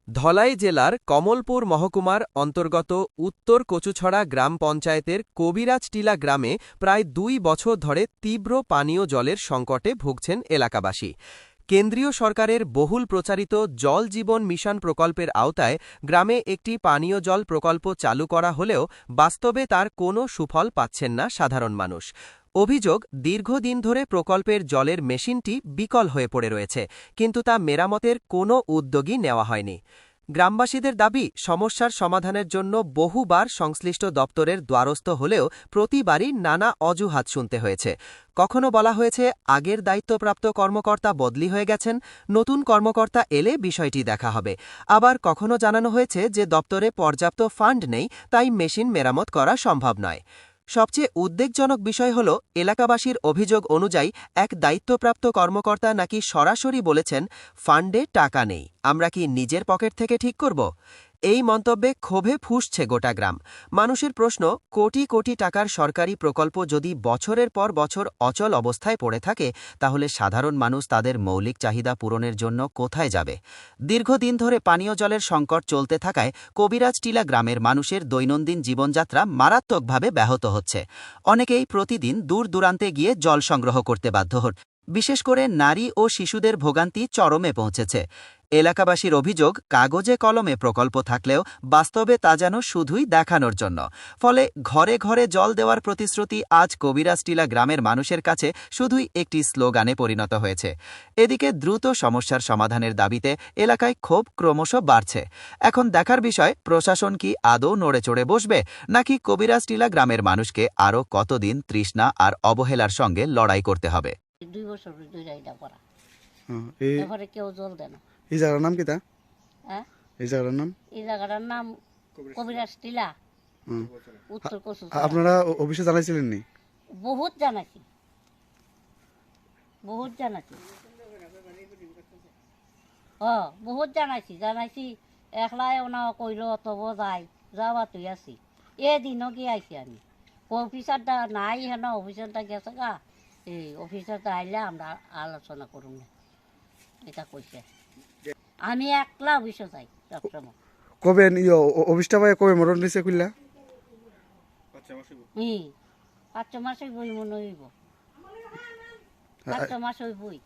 ধলাই জেলার কমলপুর মহকুমার অন্তর্গত উত্তর কচুছড়া গ্রাম পঞ্চায়েতের কবিরাজটিলা গ্রামে প্রায় ২ বছর ধরে তীব্র পানীয় জলের সংকটে ভুগছেন এলাকাবাসী। কেন্দ্রীয় সরকারের বহুল প্রচারিত জল জীবন মিশন প্রকল্পের আওতায় গ্রামে একটি পানীয় জল প্রকল্প চালু করা হলেও বাস্তবে তার কোনো সুফল পাচ্ছেন না সাধারণ মানুষ। অভিযোগ, দীর্ঘদিন ধরে প্রকল্পের জলের মেশিনটি বিকল হয়ে পড়ে রয়েছে, কিন্তু তা মেরামতের কোনো উদ্যোগই নেওয়া হয়নি। গ্রামবাসীদের দাবি, সমস্যার সমাধানের জন্য বহুবার সংশ্লিষ্ট দপ্তরের দ্বারস্থ হলেও প্রতিবারই নানা অজুহাত শুনতে হয়েছে। কখনো বলা হয়েছে আগের দায়িত্বপ্রাপ্ত কর্মকর্তা বদলি হয়ে গেছেন, নতুন কর্মকর্তা এলে বিষয়টি দেখা হবে। আবার কখনো জানানো হয়েছে যে দপ্তরে পর্যাপ্ত ফান্ড নেই, তাই মেশিন মেরামত করা সম্ভব নয়। সবচেয়ে উদ্বেগজনক বিষয় হল, এলাকাবাসীর অভিযোগ অনুযায়ী এক দায়িত্বপ্রাপ্ত কর্মকর্তা নাকি সরাসরি বলেছেন, ফান্ডে টাকা নেই, আমরা কি নিজের পকেট থেকে ঠিক করব? এই মন্তব্যে ক্ষোভে ফুঁসছে গোটা গ্রাম। মানুষের প্রশ্ন, কোটি কোটি টাকার সরকারি প্রকল্প যদি বছরের পর বছর অচল অবস্থায় পড়ে থাকে, তাহলে সাধারণ মানুষ তাদের মৌলিক চাহিদা পূরণের জন্য কোথায় যাবে? দীর্ঘদিন ধরে পানীয় জলের সংকট চলতে থাকায় কবিরাজটিলা গ্রামের মানুষের দৈনন্দিন জীবনযাত্রা মারাত্মকভাবে ব্যাহত হচ্ছে। অনেকেই প্রতিদিন দূর দূরান্তে গিয়ে জল সংগ্রহ করতে বাধ্য হন। বিশেষ করে নারী ও শিশুদের ভোগান্তি চরমে পৌঁছেছে। এলাকাবাসীর অভিযোগ, কাগজে কলমে প্রকল্প থাকলেও বাস্তবে তা যেন শুধুই দেখানোর জন্য। ফলে ঘরে ঘরে জল দেওয়ার প্রতিশ্রুতি আজ কবিরাজটিলা গ্রামের মানুষের কাছে শুধুই একটি স্লোগানে পরিণত হয়েছে। এদিকে দ্রুত সমস্যার সমাধানের দাবিতে এলাকায় ক্ষোভ ক্রমশ বাড়ছে। এখন দেখার বিষয়, প্রশাসন কি আদৌ নড়েচড়ে বসবে, নাকি কবিরাজটিলা গ্রামের মানুষকে আরও কতদিন তৃষ্ণা আর অবহেলার সঙ্গে লড়াই করতে হবে। 2 বছর ধরে এটা করা, এবারে কেউ জল দেয় না। এই জায়গার নাম কি তা? হ্যাঁ, এই জায়গার নাম? এই জায়গাটার নাম কবিরাজটিলা, উত্তর কচু। আপনারা অফিসে জানাইছিলেন নি? বহুত জানাইছি, বহুত জানাইছি, বহুত জানাইছি। একলাই ওনা কইল তব যাওয়া তুই আছি, এদিনও গিয়ে আইছি আমি। অফিসারটা নাই, হেন অফিসারটা গেছে গা, এই অফিসারটা আইলে আমরা আলোচনা করুন না, এটা কইছে। আমি একলা অফিসে যাই সবসময়। কবে অফিসটা ভাই কবে মরণ দিছে কইলা? 5 মাস বই মনে হইব, 5 মাস হইবই।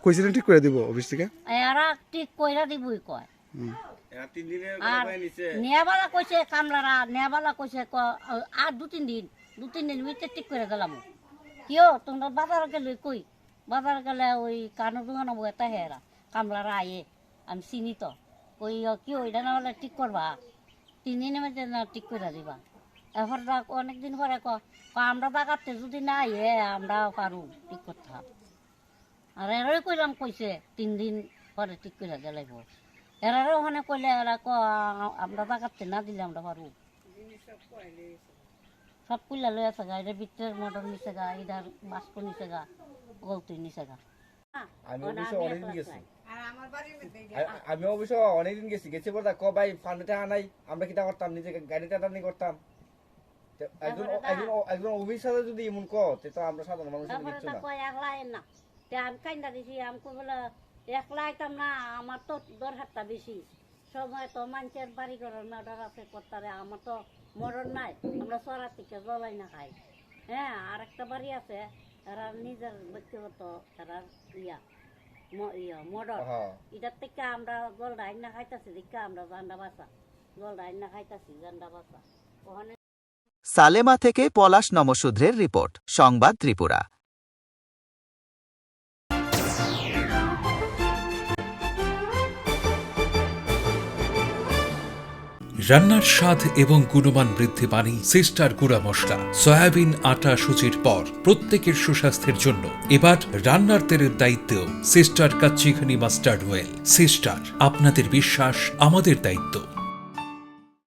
কইছিলেন ঠিক করে দিব অফিস থেকে? এরা ঠিক কইরা দিবই কয়। আর নেয়াবালা কইছে, কামলারা নেয়াবালা কইছে আর 2-3 দিন ভিতরে ঠিক করে দিলাম। কিও তোমরা বাজারে গেলে কই? বাজারে গেলে ওই কানের দোকানে বইতে হেরা কামলারা আয়ে, আমি চিনি তো। ওই কি ওইটা না হলে ঠিক করবা, 3 দিনের মধ্যে না ঠিক করে দিবা। এরপর অনেকদিন পরে আমরা বাগাতে যদি না আইয়ে আমরা পারু ঠিক করতে। আর এরাই কইলাম কইছে 3 দিন পরে ঠিক করে গেলাইব। এরারও ওখানে কইলে এরা আমরা বাগাতে না দিলে আমরা পারু। সব কুইলা লই আছে গা, এটা ভিতরের মোটর নিচে গা, এটার বাস্ক নিচে গা, গলতুই নিচে গা। আমি অবশ্য অনেকদিন গেছি বলতা ভাই ফান্ডে টাকা নাই, আমরা কিটা করতাম, নিজে গাড়িটা টানি করতাম। একজন অফিসারে যদি এমন কতে, তো আমরা সাধারণ মানুষের কিছু না। একলাই না, আমি কাইন্দা দিছি, আমি বলে একলা আইতাম না, আমার তো দরকারটা বেশি। সময় তো মানুষের বাড়ি ঘরের মেয়েটার আছে করতারে, আমার তো মরণ নাই, আমরা চড়া থেকে জলাই না খাই। হ্যাঁ, আর একটা বাড়ি আছে, এরা নিজের ব্যক্তিগত এরা মডার, এটার থেকে আমরা জল ডাইন না খাইতাছি, দেখে আমরা জান্ডা বাসা, জল ডাইন না খাইতাছি, জান্ডা বাসা। ওখানে সালেমা থেকে পলাশ নমশূদ্রের রিপোর্ট, সংবাদ ত্রিপুরা। রান্নার স্বাদ এবং গুণমান বৃদ্ধি পানি সিস্টার গুঁড়া মশলা, সয়াবিন আটা সুজির পর প্রত্যেকের সুস্বাস্থ্যের জন্য এবার রান্নার তেলের দায়িত্বেও sister kachi ghani mustard oil. Sister, আপনাদের বিশ্বাস আমাদের দায়িত্ব।